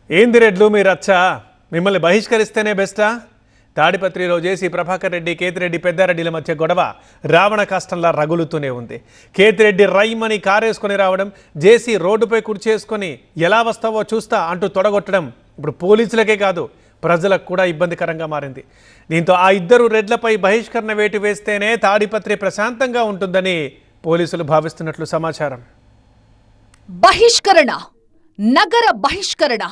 ఏంది రెడ్లు మీరు అచ్చా మిమ్మల్ని బహిష్కరిస్తేనే బెస్టా? తాడిపత్రిలో జేసీ ప్రభాకర్ రెడ్డి, కేతిరెడ్డి పెద్దారెడ్డిల మధ్య గొడవ రావణ కష్టంలా రగులుతూనే ఉంది. కేతిరెడ్డి రైమని కారేసుకొని రావడం, జేసీ రోడ్డుపై కుర్చేసుకొని ఎలా వస్తావో చూస్తా అంటూ తొడగొట్టడం ఇప్పుడు పోలీసులకే కాదు ప్రజలకు కూడా ఇబ్బందికరంగా మారింది. దీంతో ఆ ఇద్దరు రెడ్లపై బహిష్కరణ వేటు వేస్తేనే తాడిపత్రి ప్రశాంతంగా ఉంటుందని పోలీసులు భావిస్తున్నట్లు సమాచారం. బహిష్కరణ, నగర బహిష్కరణ.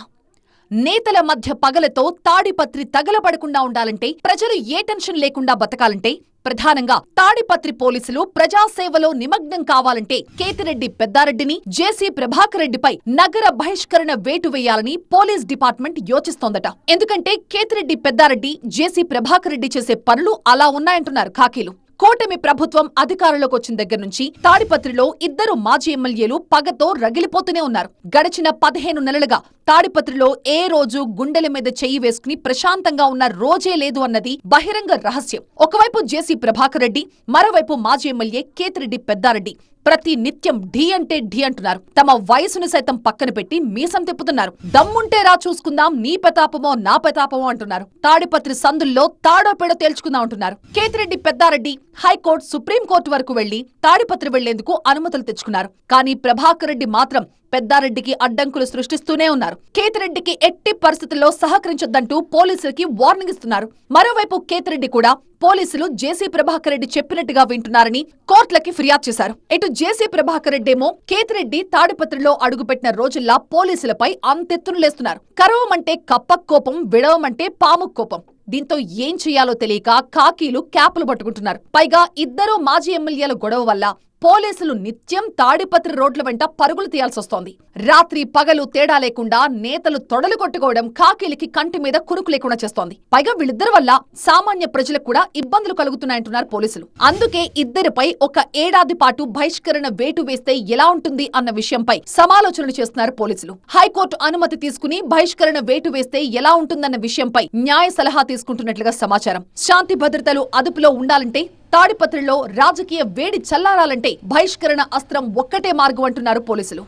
నేతల మధ్య పగలతో తాడిపత్రి తగలబడకుండా ఉండాలంటే, ప్రజలు ఏ టెన్షన్ లేకుండా బతకాలంటే, ప్రధానంగా తాడిపత్రి పోలీసులు ప్రజాసేవలో నిమగ్నం కావాలంటే కేతిరెడ్డి పెద్దారెడ్డిని, జేసీ ప్రభాకర్ రెడ్డిపై నగర బహిష్కరణ వేటు వేయాలని పోలీస్ డిపార్ట్మెంట్ యోచిస్తోందట. ఎందుకంటే కేతిరెడ్డి పెద్దారెడ్డి, జేసీ ప్రభాకర్ రెడ్డి చేసే పనులు అలా ఉన్నాయంటున్నారు ఖాకీలు. కూటమి ప్రభుత్వం అధికారంలోకి వచ్చిన దగ్గర నుంచి తాడిపత్రిలో ఇద్దరు మాజీ ఎమ్మెల్యేలు పగతో రగిలిపోతూనే ఉన్నారు. గడిచిన 15 నెలలుగా తాడిపత్రిలో ఏ రోజు గుండెల మీద చెయ్యి వేసుకుని ప్రశాంతంగా ఉన్న రోజే లేదు అన్నది బహిరంగ రహస్యం. ఒకవైపు జేసీ ప్రభాకర్ రెడ్డి, మరోవైపు మాజీ ఎమ్మెల్యే కేతిరెడ్డి పెద్దారెడ్డి ప్రతి నిత్యం ఢీ అంటే ఢీ అంటున్నారు. తమ వయసును సైతం పక్కన పెట్టి మీసం తిప్పుతున్నారు. దమ్ముంటే రా చూసుకుందాం, నీ ప్రతాపమో నా ప్రతాపమో అంటున్నారు. తాడిపత్రి సందుల్లో తాడో పేడో తేల్చుకుందాం అంటున్నారు. కేతిరెడ్డి పెద్దారెడ్డి హైకోర్టు, సుప్రీంకోర్టు వరకు వెళ్లి తాడిపత్రి వెళ్లేందుకు అనుమతులు తెచ్చుకున్నారు. కానీ ప్రభాకర్ రెడ్డి మాత్రం పెద్దారెడ్డికి అడ్డంకులు సృష్టిస్తూనే ఉన్నారు. కేతిరెడ్డికి ఎట్టి పరిస్థితుల్లో సహకరించొద్దంటూ పోలీసులకి వార్నింగ్ ఇస్తున్నారు. మరోవైపు కేతిరెడ్డి కూడా పోలీసులు జేసీ ప్రభాకర్ రెడ్డి చెప్పినట్టుగా వింటున్నారని కోర్టులకి ఫిర్యాదు చేశారు. ఇటు జేసీ ప్రభాకర్ రెడ్డేమో కేతిరెడ్డి తాడిపత్రిలో అడుగుపెట్టిన రోజుల్లా పోలీసులపై అంతెత్తును లేస్తున్నారు. కరవమంటే కప్పకు కోపం, విడవమంటే పాముకు కోపం. దీంతో ఏం చెయ్యాలో తెలియక ఖాకీలు క్యాపులు పట్టుకుంటున్నారు. పైగా ఇద్దరు మాజీ ఎమ్మెల్యేల గొడవ వల్ల పోలీసులు నిత్యం తాడిపత్రి రోడ్ల వెంట పరుగులు తీయాల్సొస్తోంది. రాత్రి పగలు తేడా లేకుండా నేతలు తొడలు కొట్టుకోవడం ఖాకీలకి కంటి మీద కునుకు లేకుండా చేస్తోంది. పైగా వీళ్ళిద్దరి వల్ల సామాన్య ప్రజలకు కూడా ఇబ్బందులు కలుగుతున్నాయంటున్నారు పోలీసులు. అందుకే ఇద్దరిపై ఒక ఏడాది పాటు బహిష్కరణ వేటు వేస్తే ఎలా ఉంటుంది అన్న విషయంపై సమాలోచనలు చేస్తున్నారు పోలీసులు. హైకోర్టు అనుమతి తీసుకుని బహిష్కరణ వేటు వేస్తే ఎలా ఉంటుందన్న విషయంపై న్యాయ సలహా తీసుకుంటున్నట్లుగా సమాచారం. శాంతి భద్రతలు అదుపులో ఉండాలంటే, తాడిపత్రిలో రాజకీయ వేడి చల్లారాలంటే బహిష్కరణ అస్త్రం ఒక్కటే మార్గం అంటున్నారు పోలీసులు.